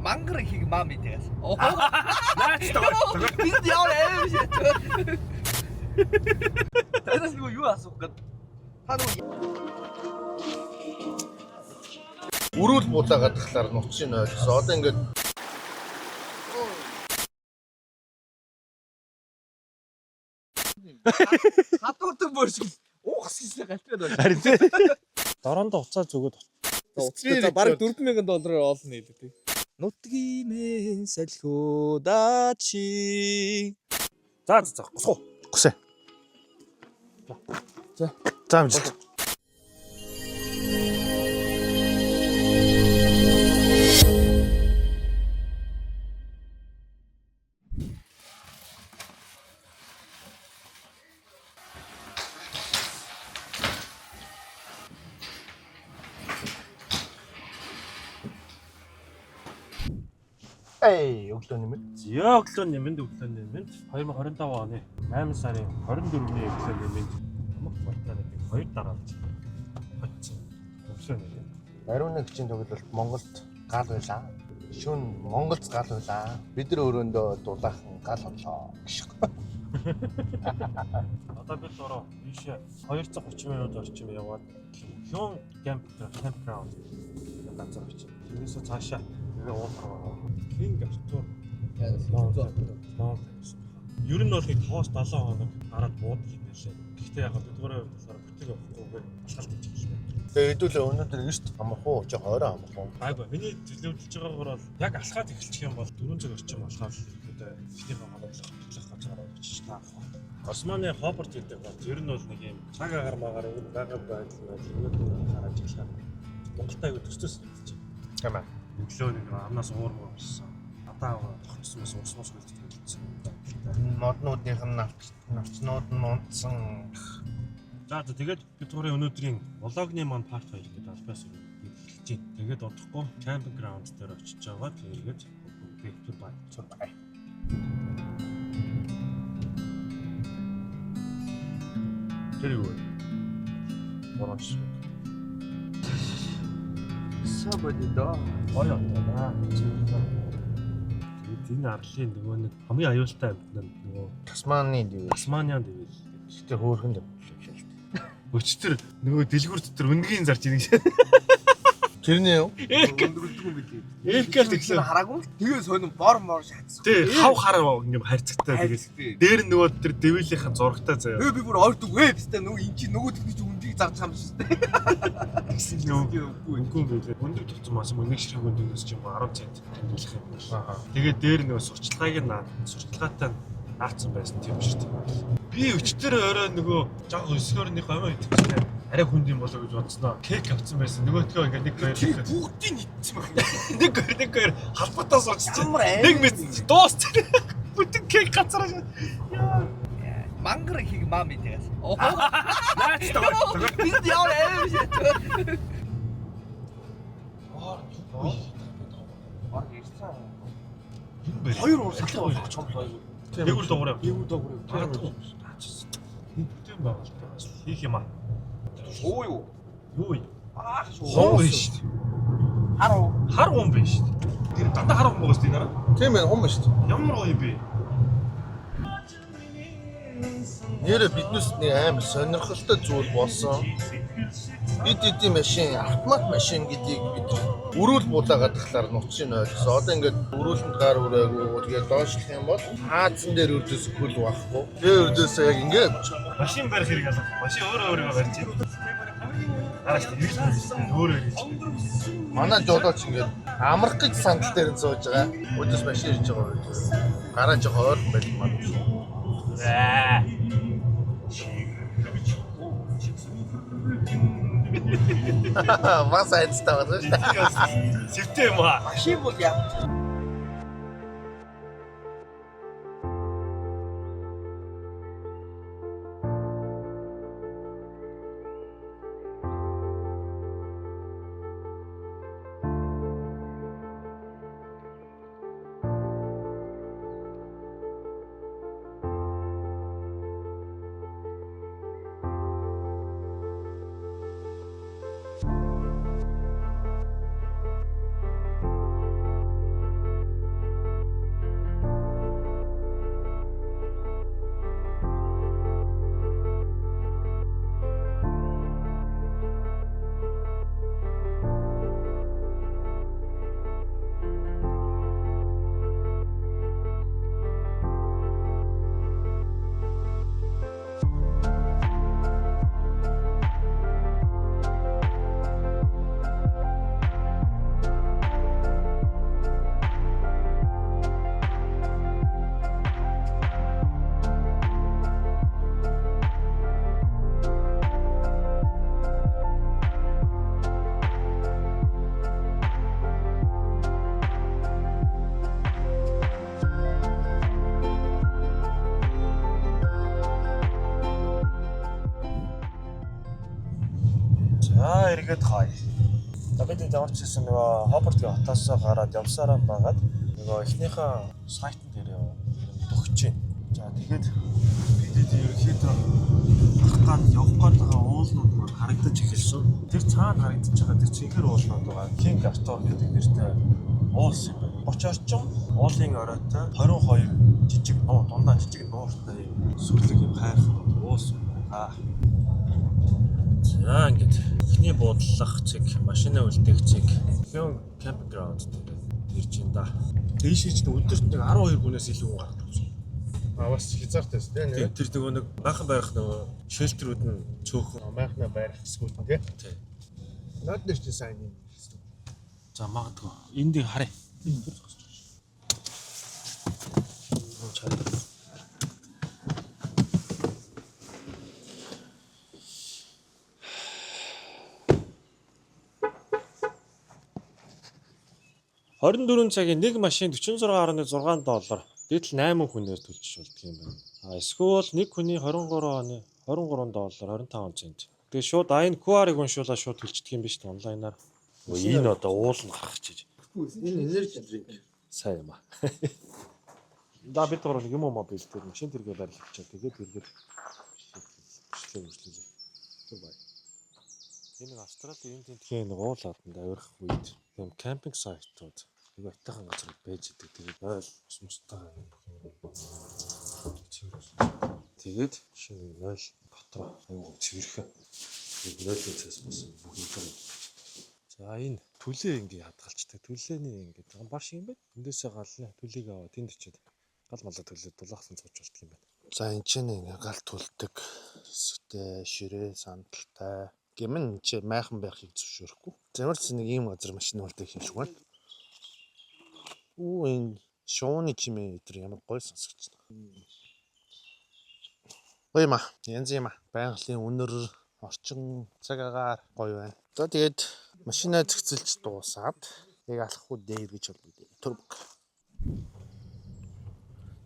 Mangre hig mami tegas. Наач тоо. Бид яа аим шээ. Танаас юу асуух гээд та нөгөө Өрөөл булаагаад тахлаар нутгийн ойлгосон. Одоо ингээд хатуутан борш уухс гэсэн галтай байна. Харин тий. Дороондоо уцаа зүгөөд За бараг $4,000 олно хэлээ тий. Нутгимэн салхиудачи. За гусгуу. гусаа. За. За амжилт. Эй, өглөө нэмэнд. Зөө өглөө нэмэнд 2025 оны 8 сарын 24-ний өглөө нэмэнд хамт мартаад 2 дараалж хоцсон. Өглөө нэмэнд. Ариун нэгжийн төгөлөлт Монголд гал байлаа. Шүн Монголд гал байлаа. Бид нар өрөөндөө дулаахан гал боллоо. Одоо бид ороо ийшээ 230 минут орчим яваад Хён campground газар очив. Тэрнээс цаашаа тэгээ уулзгаа. King Arthur Ер нь бол нэг тоос 7 хоног гараад буудаг юм байлээ. Гэхдээ яг бидгээрээ болохоор бүтэг явахгүйгээр алхалт хийж эхэллээ. Тэгээ хэдүүлээ өнөөдөр эрт амархуу, жоохон орой амархуу. Айгүй миний төлөвлөж байгаагаар бол яг алхаад эхэлчих юм бол 400 орчим болохоор ихэд ихнийхээ харуулах газар очиж таах. Османы Хобарт гэдэг бол ер нь бол нэг юм цаг агаар энэ байгаа байдал нь өнөөдөр гараад ирлээ. Монголтай аягүй төсөөс хэлж байна. Тийм ээ. Өглөө нэг амнаас уурмаар болсон. Надаа тогтсомоос уусмаас үлдсэн. Моднуудынх нь навчнууд нь унтсан. За тэгээд бид гурийн өнөөдрийн влогны маань part 2 гэдэг албаас эхэлж байна. Тэгээд одохгүй camping ground дээр очиж байгаа. Тэгээд бүгд бай. Тэр юу вэ? Борооч. Сабадида. Оёотаа. Тэгээд энэ арлын нөгөө нэг хамгийн аюултай амьтан нөгөө Тасманы дэв. Тасманиан дэвэл Гэхдээ хөөрхөн дэв. өчтөр нөгөө дэлгүүр дотор өндөгийн зарж ирэх шээ. Тэрний юу? Өндөрөлдгөө билээ. Эвкэл тэгсэн. Хараагүй. Тэгээ сонин бор шатсан. Тий, хав хараа юм харьцагтай тэгээд. Дээр нөгөө тэр дэвлийнхаа зурагтай заяа. Би бүр ойрдог вэ бистэ нөгөө эн чи нөгөө техник үндийг зарж байгаа юм шүү дээ. Тэгсэн нөгөө үгүй байлээ. Өндөр тулцсан маш өнөг ширхэг өндөөс ч юм уу 10 цент тэмдэглэх юм байна. Тэгээд дээр нөгөө сурчлагаатай наацсан байсан тийм шүү дээ. Би өчтөр орой нөгөө жоо өсгөрний гомоо идэвчтэй. Арай хүнд юм болоо гэж бодсноо. Кек авсан байсан. Нөгөөдгөө ингээ нэг хоёр Бүгдийг идсэн байна. нэг хоёр халбатаа суучсан. Нэг мэд дууссан. Бүтэн кек гацраа. Mangre hig mami tegas. Наач тоо. Бид яа аим шээ. Баг ирсэн. Юм бэ? Хоёр урсгалаа болох ч юм байна. Нэг үл доогроо. Магадгүй. Бүтэн байгаа. Хийх юм аа. Оо юу. Юу юм? Шүү. Хом биш. Хар хом биш. Тэр дандаа хар хом байгаа шүү дээ. Тийм ээ, хум шүү дээ. Ямар гоё бэ? Нэрэ биднээс нэг амар сонирхолтой зүйл болсон. Бид эдийн машин, автомат машин гэдгийг бид өрөөл булаагаад тахлаар нутгийн ойлгосон. Одоо ингээд өрөөлөнд гар үрээгүй тэгээд доошлох юм бол хаацсан дээр өрдөөс хөл байхгүй. Тэгээ өрдөөс яг ингээд Машин барих хэрэг алга. Машин өөрөө барьж байна. Араач өөрөө хийж. манай жолооч ингээд амрах гэж сандал дээр нь сууж байгаа. Өдөөс машин ирж байгаа үед гараа жоо хойр байх юм байна. Вас айцтай байна шүү дээ. Сэвтэй юм аа. Машин бол яа. эргээд хай. За бид ямар ч гэсэн нөгөө Хобартгийн хотоос гараад явсараа байгаад нөгөө эхнийхээ сайтн дээр төгсөж байна. За тэгээд бид ерөөхдөө хахад явах гээд байгаа уулнууд маань харагдаж эхэлсэн. Тэр цаана харагдаж байгаа тэр цэнхэр уулнууд байгаа. King Arthur гэдэг нэртэй уулс юм байна. 30 орчим уулын оройтой 22 жижиг нуу дундаа жижиг нууртай сүрлэг юм хайрхан уулс байна. За ингээд эхний буудлах цэг, машина үлдээх цэг. Юм camping ground дээр ирж байна да. Дээшээ ч өдөрт нэг 12 хүнээс илүү хүн гардаг юм. Бас хязгаартайс тийм Тэр нөгөө нэг баахан байх нөгөө шелтерүүд нь цөөхөн майхна байрах хэсгүүд нь тий. Наад дээр ч сайн юм. За магадгүй энд дий харъя. $24 цагийн нэг машин $46.6. Дээдл 8 хүнээр төлж болдго юм байна. Эсвэл нэг хүний $23 $25 цент. Тэгээ шууд энэ QR-ыг уншуулаад шууд төлчихдөг юм биш үү онлайнаар. Энэ одоо уул нь гарах чиж. Энэ энержи дринк. Сайн юм аа. Да бид гурав юм уу мобиль дээр машин тэргээ барилгачаа тэгээд эргээд бичлээ. Түр бай. Энэ Австралийн энэ тентхийн нэг уул арданд авирах үед юм кемпинг сайтууд нэг ойтойхон газар байж идэг. Тэгээд ойл мустаа тэгээд шинэ ойл дотроо аюу цэвэрхэн. Тэгээд ойлоцоос бас бүх юм. За энэ түлээ ингээ хадгалцдаг. Түлээний ингээ гамбар шиг юм байна. Тэндээсээ гална. Түлийг аваа тэнд очиод гал малаа түлээ дулаахсан цууч болтго юм байна. За энэ ч ингээ гал түлдэг. Хэсэгтэй, ширээ, сандалтай. Гэмэн чи майхан байхыг зөвшөөрөхгүй. Ямар ч нэг ийм газар машин үлдэх юм шиг байна. Энэ шууны чимээ өдр ямар гоё сонсогч байна. Ой ма, янз юм аа. Байгалийн үнэр, орчин цаг агаар гоё байна. За тэгээд машинаа зэгцэлж дуусаад яг алахгүй дээр гэж боддог. Турбок.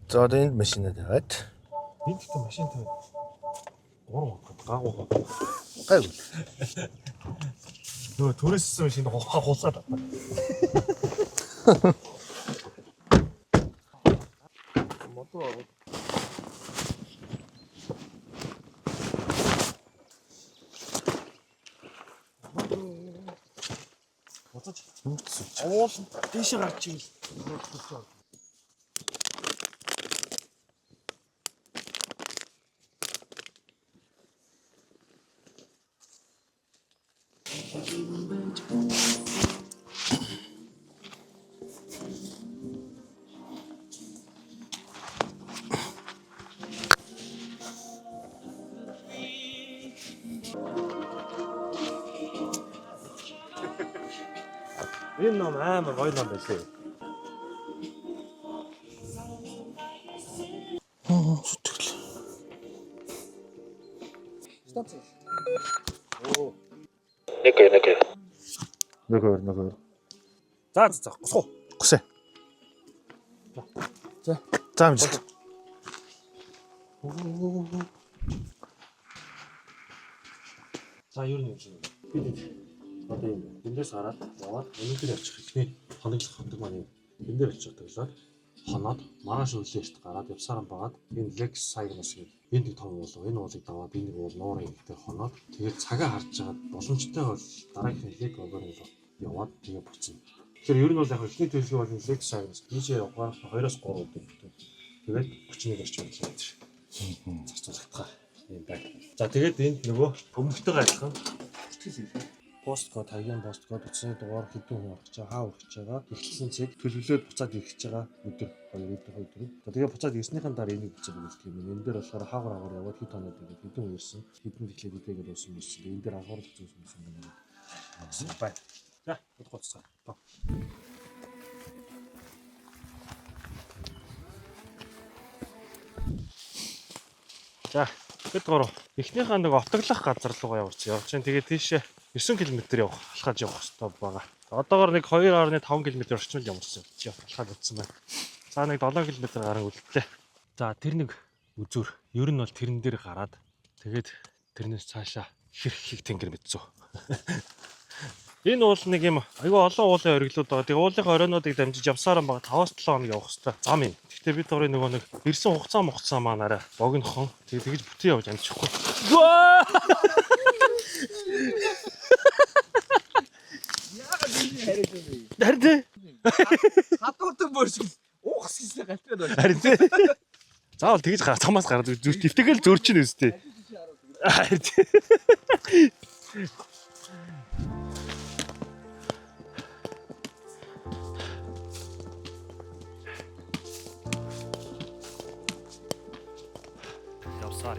За энэ машинаа тавиад Энд ихтэй машин тавиад 3 гагуугаа. гайгүй. Нөгөө түрээссэн машин хулсаад байна. Мотор уул тийш гарч ил. Энэ ном амар гоё ном байлээ. Зүтгэл. Станций. Оо. Нөгөө. За гусгуу. Гүсэ. За. За амжилт. За юу нэг юм. Бид одоо эндээс хараад яваад өнөөдөр явчих ихний хоноглох ходог маань энэ дээр очиж таглаад хоноод маргааш өглөө эрт гараад явсараа байгаад энэ Lex Cygnus гэдэг энэ том уул энэ уулыг даваад энэ уул нуурын ихтэй хоноод тэгээд цагаа харж чагаад боломжтой бол дараагийн Lex over-ыг яваад тэгээ буцна. Тэгэхээр ер нь бол яг ихний төлөвлөгөө бол Lex Cygnus ийшээ явахаар 2-3 өдөр. Тэгээд 31 орчим байлаа тэр. Зарцуулагдгаа юм байна. За тэгээд энд нөгөө өмнөхтэйгээ адилхан посткод хагийн посткод утасны дугаар хэдэн хүн орох чаа хаа өрөх чагаа эхэлсэн цэг төлөвлөөд буцаад ирэх чагаа өдөр 2 өдөр. За тэгээ буцаад ирснийхэн дараа энийг бичиж өгөх юм. Энэ дээр болохоор хаагур яваад хэд хоноод тэгээд хэдэн хүн ирсэн хэдэн тэглээд идэгээд уусан юм шиг энэ дээр анхааруулах зүйлс юм байна. Бай. За бодгоцгаа. За бид гурав эхнийхээ нэг отоглох газар руугаа явж чинь тэгээд тийшээ 9 км явах алхаж явах хэрэгтэй байгаа. Одоогоор нэг 2.5 км орчим ямарсан алхаад утсан байна. За нэг 7 км гарan үлдлээ. За тэр нэг үзүр ер нь бол тэрэн дээр гараад тэгээд тэрнээс цаашаа хэр их тэнгэр мэдсэн. Энэ уул нэг юм айгүй олон уулын ориглууд байгаа. Тэгээ уулынхаа оройнуудыг дамжиж явсараа байгаа 5-7 хоног явах хэрэгтэй. Зам юм. Гэхдээ бид орой нөгөө нэг ирсэн хугацаа маань арай богинохон. Тэгж бүтэн явж амжихгүй. Яагаад энэ хариад юм бэ? Харин тий. Хатуудаг борш. Уухс хийсээ галтраад байна. Харин тий. Заавал тэгж цамаас гараад дэвтэгээл зөрч чинь өстэй. Харин тий. Явсаар.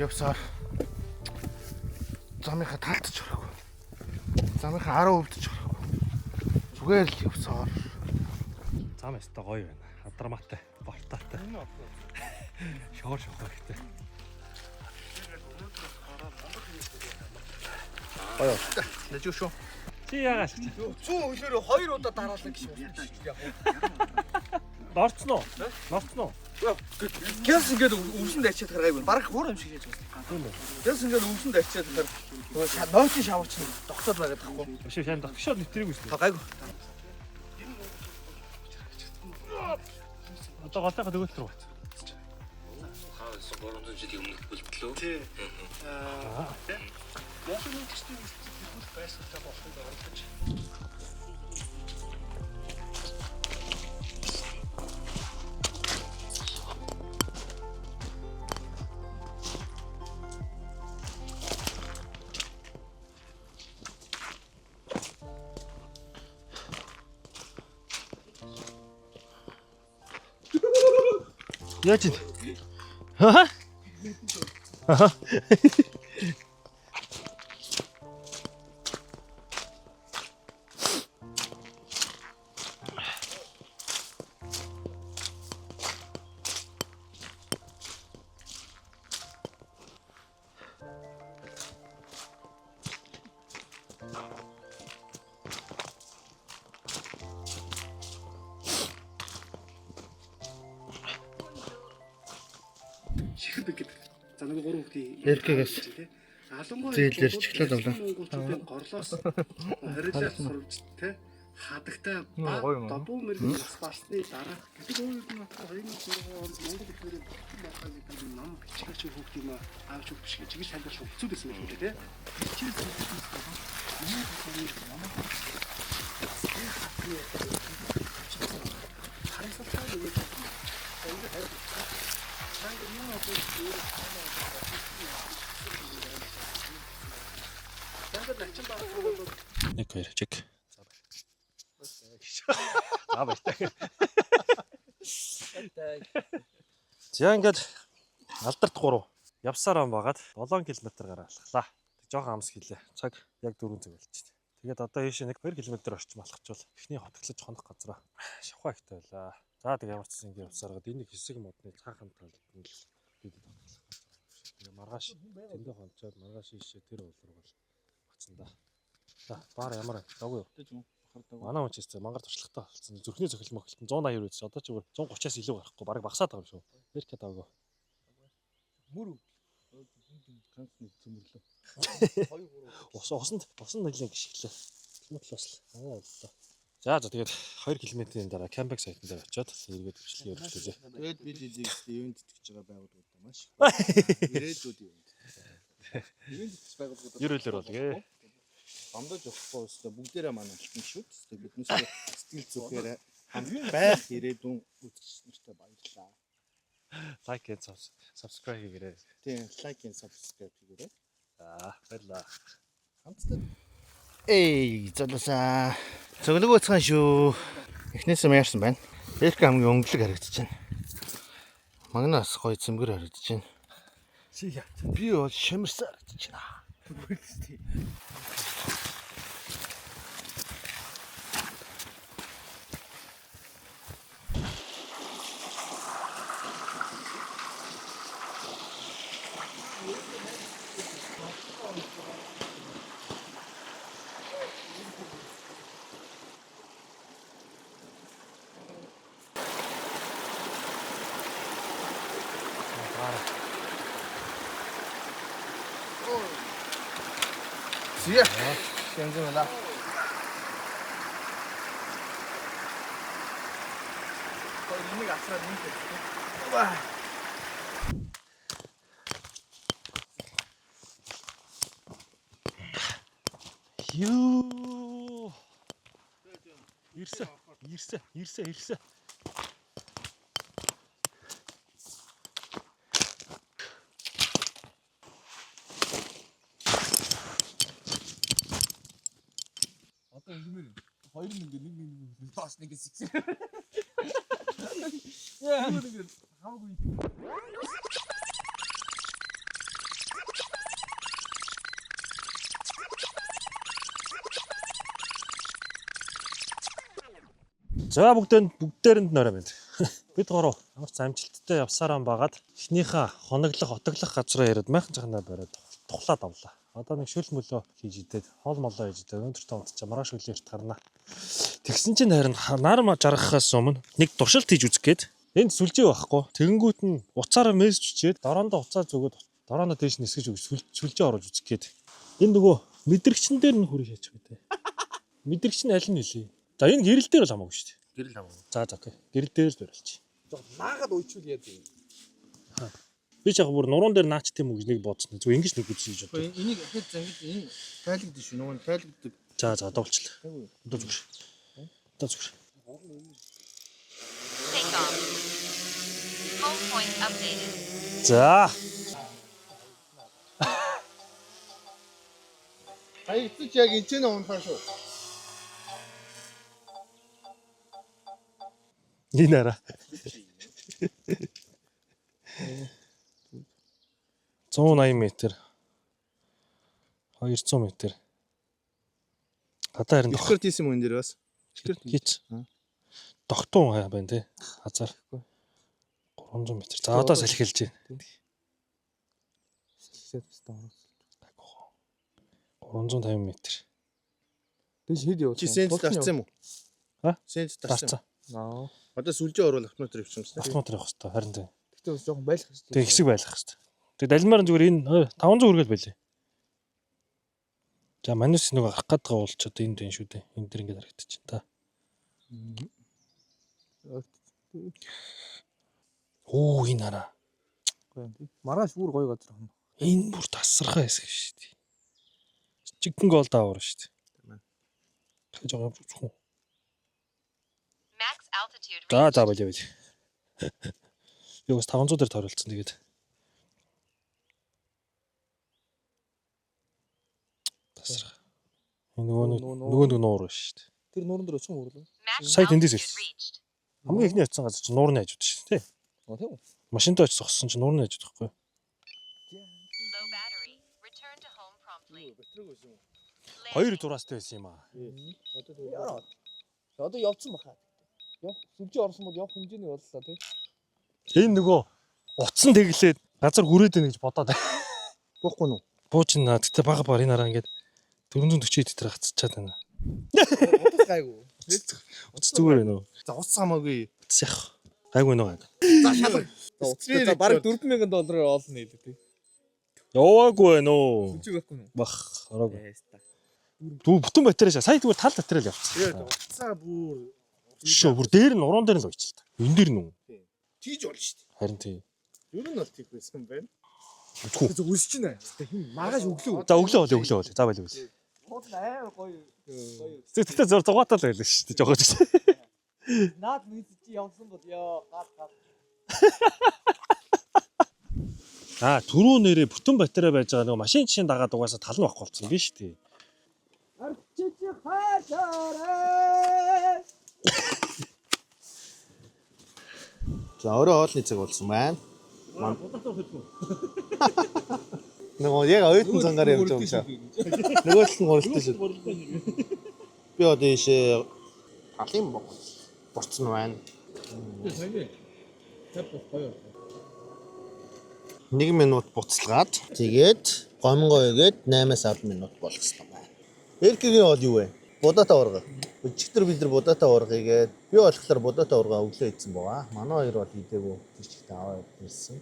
Явсаар. Замынхаа таалтж ороогүй. Замынхаа 10% ч ороогүй. Зүгээр л явсаар. Зам өстой гоё байна. Адрамаатай, бортаатай. Шоор ихтэй. Гоё. Нэжүү шүү. Чи яагаад ч. 100 хөлөөрөө 2 удаа дараалал гэж байна. Норцноо. Гялс ингээд өвсөнд ачаад гаргайгүй. Барах хуур юм шиг хийж байна. Тийм үү. Гялс ингээд өвсөнд ачаад гар. Нойтын шавар чинь тогтоод байгаа байхгүй. Биш шаан дагшаад нэтрийг үстэй. Гайгүй. Одоо голынхаа төгөөл рүү бат. Хаа 300 жилийн өмнөх бүлтлөө. Тий. Монголын төсний бүлт байсгалтай болохыг ойлгож. Яаж ин? Ха? Чихэр бэг гэдэг. За нэг 3 хүүхдийн Эркэгээс алангуй зээлээр чиглээд авлаа. Монголчуудын горлоос хорилоо сурвж те хадагтай дабуу мэрэгэн бас басны дараа гэдэг үед нь 2006 онд Монгол ихнэрийн багтаал гэдэг ном бичгэж хүүхд юм аавч хүүхд биш гэж чигээр шалгаж хөвцүүлсэн юм шүү дээ те. Нэг хоёр чиг. За баяртай. За ингээд алдарт 3 явсаар ам байгаад 7 км гараа алхлаа. Жохон амс хийлээ. Цаг яг 4 цаг болж байна. Тэгээд одоо ийшээ нэг 2 км орчим алхачвал эхний хотглож хонох газараа шавхаа ихтэй байлаа. За тэг ямар ч зүйл ингээд явсараад энэ хэсэг модны цаахан талд нь л бид тогтлох. Тэгээ маргааш тэндээ хонцоод маргааш ийшээ тэр уулруу бол бацсан да. За баар ямар даггүй юу? Манай хүн ч гэсэн мангар туршлагатай болсон. Зүрхний цохил мохилтон 180 үйс одоо ч бүр 130-аас илүү гарахгүй бараг багасаад байгаа юм шүү. Эркэ даггүй. Мөр Ганцны цөмөрлөө. Усанд нэлийн гიშглээ. Тэгмэл бас аа боллоо. За тэгээд 2 км-ийн дараа камбэк сайтан дээр очиод эргээд бичлэгээ өргөлөө. Тэгээд бид эдийг ивент тэтгэж байгаа байгууллагууд маш их. Ирээдүйд ивент. Ивент тэтгэж байгууллагууд Ерөөлөр болгээ. бамдаж явахгүй өстой бүгдээрээ манай алтан шүү дээ. Биднээс сэтгэл зүгээр хамгийн байх ирээдүйн үзэгч нартай баярлалаа. Like and subscribe хийгээрэй. Тийм, like and subscribe хийгээрэй. За баярлаа. Хамтдаа. Залуусаа. Цоглог уцхан шүү. Эхнээсээ яарсан байна. Эрх хамгийн өнгөлөг харагдаж байна. Магнаас гоё цэмгэр харагдаж байна. Чи яа. Би бол шамирсаа харагдаж байна. Зя. Янз байна. Энийг асраад юм хэлээ. Юу. Ирсэн. Одоо ингэмээр 2 бас нэг хэсэг. Яа, ингэ хамаагүй. За бүгдээрэнд нөрөө байна. Бид гурав ямар ч амжилттай явсараа байгаад эхнийхээ хоноглох, отоглох газраа яриад майхан цахнаа бариад тухлаад авлаа. Одоо нэг шүл мөлөө хийж идээд, хоол молоо хийж идээд өнөөдөр тонцоо маргааш өглөө эрт гарнаа. Тэгсэн чинь харин нар жаргахаас өмнө нэг туршилт хийж үзэх гээд энд сүлжээ байхгүй. Тэгэнгүүт нь уцаараа мессеж чичээд дороондоо уцаа зүгөөд дороондоо дээш нисгэж өгч сүлжээ оруулж үзэх гээд. Энэ нөгөө мэдрэгчэн дээр нь хүрээ шаачих гэдэг. Мэдрэгч нь аль нь нөлөө? За энэ гэрэл дээр л хамаагүй шүү дээ. Гэрэл хамаагүй. За окей. Гэрэл дээр л барилчих. Наагаад уйчвал яа дээ. Би ч яг бүр нуруунд дээр наач тийм үү гэж нэг бодсон. Зүгээр ингэж нэг үзэж бодсон. Энийг ихэд зангид энэ тайлгдаж шүү. Нөгөө тайлгддаг. За дуулчлаа. Одоо зүгээр. Take off. Home point updated. За. Хаягдчих яг энэ ч нэ унахаа шүү. Энэ араа. 180 м. 200 м. Гадаа харин Эксперт хийсэн юм энэ дээр бас. хийц. Тогтун хаа байна те. Хазар. 300 м. За одоо салхи хэлж байна. 350 м. Тэс хэд явуулсан? Чи сент дарсан юм уу? Ха? Сент дарсан. Аа. Одоо сүлжээ оруул автомат явуулсан юм байна. Автомат явах хэрэгтэй. Харин тийм. Гэтэ бас жоохон байлах хэрэгтэй. Тэгээ хэсэг байлгах хэрэгтэй. Тэгээ далимаар зүгээр энэ 500 хүргээл байлээ. За манус нэг гарах гээд байгаа бол ч одоо энд байна шүү дээ. Энд дэр ингээд харагдчихэв та. Оо энэ араа. Маргааш бүр гоё газар хана. Энэ бүр тасархаа хэсэг шүү дээ. Чигэн гол даавар шүү дээ. Тэгэж байгаа юм зүггүй. Max altitude. За болоо. Би бас 500 дээр тойролцсон тэгээд. Тасархаа. Энэ нөгөө нуур шүү дээ. Тэр нуурын дээр очих юм уу? Сая тэндээс ирсэн. Хамгийн ихний очсон газар чинь нуурны хажууд шүү дээ. Аа тийм үү? Машинтай очиж зогссон чинь нуурны хажууд байхгүй. Low battery. Return to home promptly. Хоёр зураастай байсан юм аа. Яа. Одоо явцсан баха. Явах сүлжээ орсон бол явах хэмжээний боллоо тий. Энэ нөгөө утсан тэглээд газар хүрээд байна гэж бодоод. Буухгүй нү? Буучна. Тэгтээ бага бар энэ араа ингээд 440 литр хацчихад байна. Утас гайгүй. Утас зүгээр байна уу? За уц хамаагүй. Утас яах. Гайгүй нөө. За шалгах. За бараг $4,000 олно хэлээ тий. Яваагүй байна уу? Сүлжээ байхгүй юу? Бах ороогүй. Дүү бүтэн батарей сая зүгээр тал батарей л явчихсан. Уцаа бүр Шөө бүр дээр нь уран дээр нь л уйчил та. Энэ дээр нь үү? тийж болно шүү дээ. Харин тийм. Ер нь бол тийх байсан юм байна. Зөв үсэж байна. Маргааш өглөө. За өглөө. За байлаа. Хот амар гоё. Тэгтээ зур зугаатай л байлаа шүү дээ. Жогож. Наад минь чи явсан бол ёо гал. Түрүү нэрээ бүтэн батарей байж байгаа нэг машин жишээ дагаад угаасаа тал нь байхгүй болсон биш үү? Арчиж хашаарэ. За өөрөө хоолны цаг болсон байна. Нөгөө яг оюутан зангаар явж байгаа юм шиг. Нөгөө л нь гурилтай шүү. Би одоо ийшээ алим борцсон байна. Сайн. Тав гоё. 1 минут буцалгаад тэгээд гомгойгээд 8-10 минут болох хэрэгтэй байна. Эркгийн бол юу вэ? Будаатай урга. Өчигдөр бид нар будаатай урга игээд би болохоор будаатай урга өглөө идсэн байгаа. Манай хоёр бол идээгүй тэр чигтээ аваад ирсэн.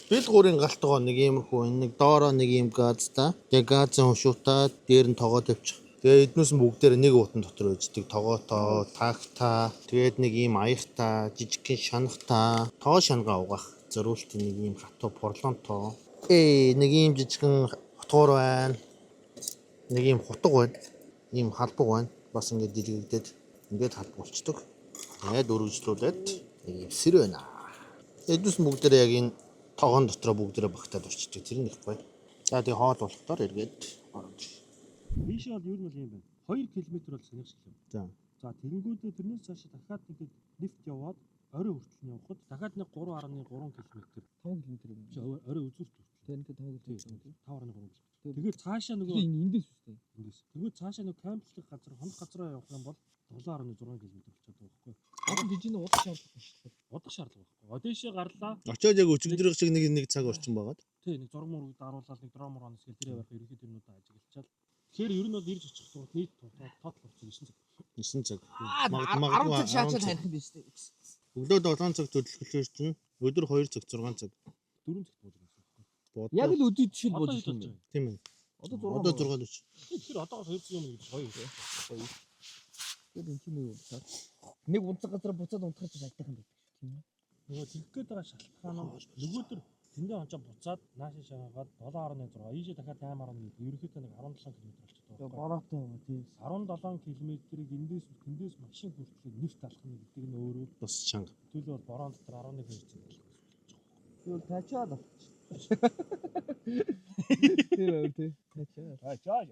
Бэл гурийн галтгоо нэг иймэрхүү нэг доороо нэг ийм газтай. Тэгээд газын хушуутай дээр нь тогоо тавьчих. Тэгээд эднээс нь бүгдээр нэг уутан дотор үйждэг. Тогоотоо, тагтаа, тэгээд нэг ийм аягтай, жижигхэн шанахтай, тоо шангаа угаах. Зориулт нэг ийм хатуу порлонтоо. Нэг ийм жижигхэн хотгоор байна. Нэг ийм хутга байна. Ийм халбаг байна. Бас ингээд дэлгэгдээд ингээд халбаг болчдөг. Тэгээд өргөжлүүлээд нэг ийм сэр байна. Эднээс нь бүгдээр яг энэ тогоон дотроо бүгдээрээ багтаад орчдөг. Тэр нь их гоё. За тэгээ хоол болохдоор эргээд орж. Ийш бол юу нь юм бэ? 2 км бол санах шиг юм. За. За тэгэнгүүтээ тэрнээс цааш дахиад ингээд лифт яваад орой хүртэл явхад дахиад нэг 3.3 км. 5 км юм. Орой үзүүрт. Тэгээд 5 км. 5.3 км. Тэгээд цаашаа нөгөө эндээс үстэй. Тэгээд цаашаа нөгөө камплах газар, хонох газараа явах юм бол 7.6 км болчиход байгаа байхгүй. Одоо дижин удах шаардлага. Удах шаардлага байхгүй. Одеешээ гарлаа. Очоод яг өчигдөр шиг нэг цаг орчин байгаад. Тий, нэг зураг мөрөд даруулаад нэг дрон мөр онос гэл тэр явах ерөнхийд юмнуудаа ажиглачаал. Тэгэхээр ер нь бол ирж очих сургууль нийт тотал болсон 9 цаг. 9 цаг. Магадгүй 10 цаг шаачаад таних юм биш үү? Өглөө 7 цаг төлөвлөж чинь өдөр 2 цаг 6 цаг. 4 цагт болж байгаа юм. Яг л өдөрт жишээл болж Одоо байна. Тийм ээ. Одоо 6. Одоо 6 л. Тэгэхээр одоогоос 2 юм гэж гоё. Тэгээд энэ чинь нэг унцаг газар буцаад унтах гэж айтайхан байдаг шүү тийм ээ. Нөгөө тэгэх гээд байгаа шалтгаан нь нөгөөдөр тэндээ онцоо буцаад наашаа шаагаад 7.6 ийшээ дахиад 8.1 ерөнхийдөө нэг 17 км болчиход байгаа. Бороотой байгаа тийм. 17 км-ийг тэндээс машин хүртэл нефт алах нь гэдэг нь өөрөө Бас чанга. төлөө бол борон дотор 11 хэвчээ болох. Тэгвэл тачаад авчих. Тэр өөр тий. Тачаад.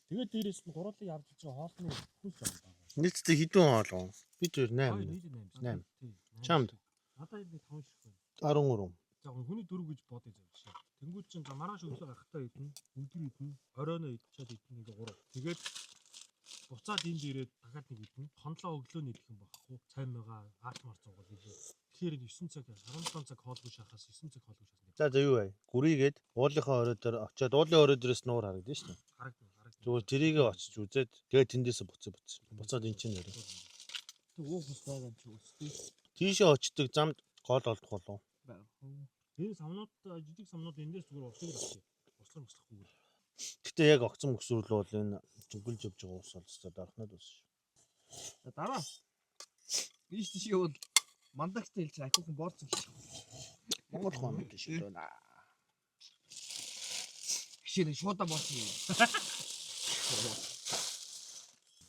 Тэгээд дээрээс нь гурлыг авч иж байгаа хоолны хүс байгаа. Нийтдээ хэдэн хоол? Бид 8. 8. Чамд Надад нэг 5 шиг байна. 13. За хүний 4 гэж бодъё зав жишээ. Тэнгүүд чинь маргааш өглөө гарахтаа идэнэ, өдөр идэнэ, оройноо идчихээд идэнэ ингээ 3. Тэгээд буцаад энд ирээд дахиад нэг идэнэ. Хонлоо өглөө нийлэх юм багхгүй. Цай байгаа, аач марц уугаад идэх. Тэгэхээр 9 цаг, 17 цаг хоолгүй шахаас 9 цаг хоолгүй шахсан. За юу вэ? Гүрийгээд уулынхаа орой дээр очиод уулын орой дээрээс нуур харагдана шүү дээ. Харагдана. Зүгээр тэрийгээ очиж үзээд тэгээд тэндээс буцаа. Буцаад эн чинь нэрээ. Тэг уух ус байгаа юм чи үстэй. Тийшээ очдөг замд гол олдох болов. Энэ самнууд жижиг самнууд эндээс зүгээр уцыг авчих. Уцлах мөслөхгүй. Гэтэ яг огцон мөсвөрлөл бол энэ зүгэлж явж байгаа ус олцоо дарахнаад бас шүү. За дараа. Биш тийш явал мандагтай хэлж ахиухан борцсон гэж. Монголхон мэдээ шүү дээ. Гişээ шуудаа борцсон юм.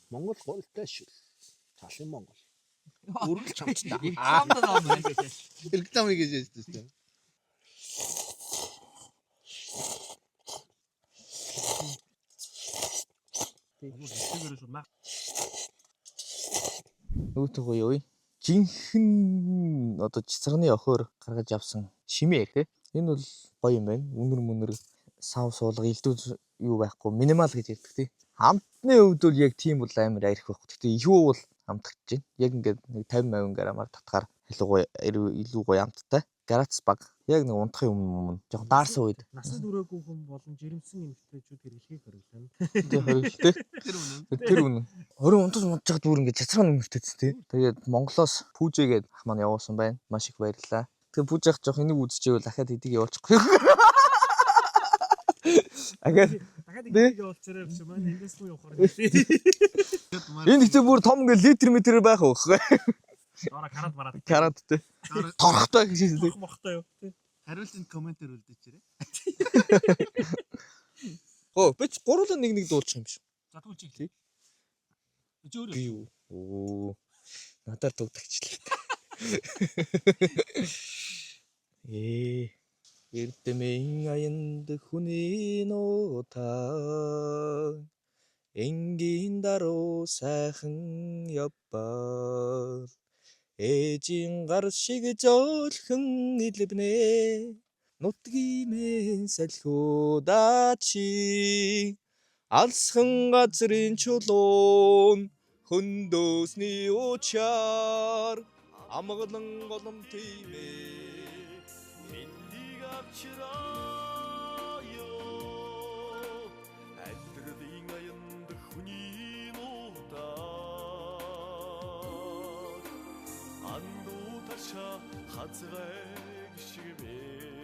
Монгол гольтай шүү. Талын Монгол. Үргэлж чамцтай. Хамтаа зам байна. Реклам хийж яждаг шүү дээ. Тэгээрээ шүү нах. Нөгөөтгөө юу вэ? Жинхэнэ одоо цэцэрний охоор гаргаж авсан шимээ тий. Энэ бол гоё юм байна. Үнэр сав суулга илдүү юу байхгүй минимал гэж ярьдаг тий. Хамтны хувьд бол яг тийм бол амар арих байхгүй. Гэхдээ юу бол хамтагч байна. Яг ингээд нэг 50 грамаар татгаар илүү гоё амттай. Гарац баг. Яг нэг унтахын өмнө жоохон даарсан үед. Насанд хүрээгүй хүн болон жирэмсэн эмэгтэйчүүд хэрэглэхийг хориглоно. Тэг хориглолтой. Тэр үнэн. 20 унтаж модж зүгээр ингээд цацраа нэмэртэйц тий. Тэгээд Монголоос пүүжээгээд ах маань явуулсан байна. Маш их баярлалаа. Тэгээд пүүж ах жоох энийг үзчихвэл дахиад эдийг явуулчихгүй. Дахиад эдийг явуулчаарай биш маань эндээс нь явахаар. энэ ихтэй бүр том ингээд литр байх уу? Дора карат мараад. Карат тий. Торхтой гэж тий. Мохтой юу. Хариултанд комментээр үлдээчээрэй. Оо, бич гурлаа нэг дуулчих юм биш. За түүлчих тий. Чи өөрөө. Юу. Оо. Надаар дуудагчлаа. Эрдэмэн аянд хүний нуута энгийн даруу сайхан явбал ээжийн гар шиг зөөлхөн илбнэ нутгиймэн салхиудаа алсхан газрын чулуун хөндөсний учаар амгалан голом тиймээ мэндийг авчирааё амьдралын аянд хүний нутаг андууташа хазгайг шигмээ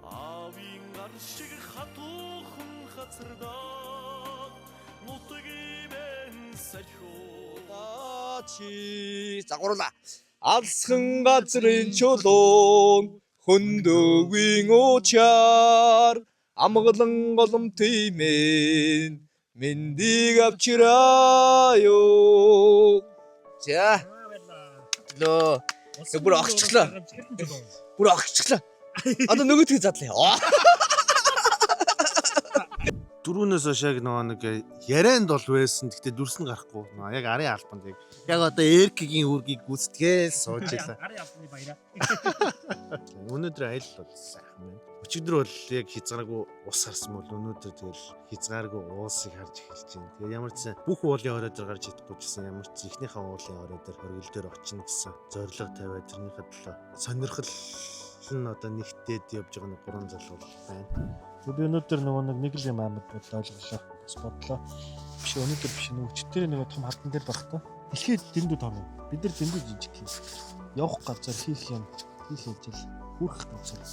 авийн гар шиг хатуухан хацарда нутгиймэн салхиудаа загварлаа алсхан газрын чулуун хөндөөгийн учаар амгалан голом тиймэн мэндийг авчирааё. За лөө бүр огцглоо. Бүр огцглоо. Одоо нөгөөдгөө задлаа. Дөрүүнээс хойш яг нэг ярианд бол байсан. Гэхдээ дүрс нь гарахгүй. Яг арын албанд яг одоо эркгийн үргийг гүйцэтгээл сууж илаа. Арын албаны баяраа. Өнөөдөр айл бол сайхан байна. Өчигдөр бол яг хязгааргүй ус харсан бол өнөөдөр тэгэл хязгааргүй уусыг харж эхэлж байна. Тэгээ ямар ч бүх уулын орой дээр гарч идэхгүй гэсэн ямар ч ихнийхээ уулын орой дээр хоригл дээр очино гэсэн зорилго тавиад тэрнийхээ төлөө сонирхол нь одоо нэгтээд явж байгаа нэг гурван залуу байна. Би өнөөдөр нэг л юм аамд ойлголоо. Бас бодлоо. Биш өнөөдөр биш өчтөр нэг том хатан дээр байх та. Дэлхийд дэндүү том юм. Бид нар дэндүү жижиг юм. Явах газар хийх юм, хийх ажил, хүрэх газар,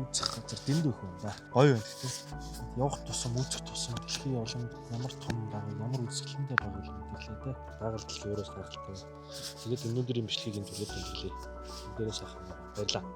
үзэх газар дэндүү их юм да. Гоё байна гэхдээ. Явах тусам, үзэх тусам дэлхийн олон ямар том байгаа, ямар үзэсгэлэнтэй байгааг мэдлээ те. Дагалт дэлхийрээс гайхалтай. Тэгээд өнөөдрийн бичлэгийг энэ төлөв тэмдэглэе. Эндээрээ сайхан баярлаа.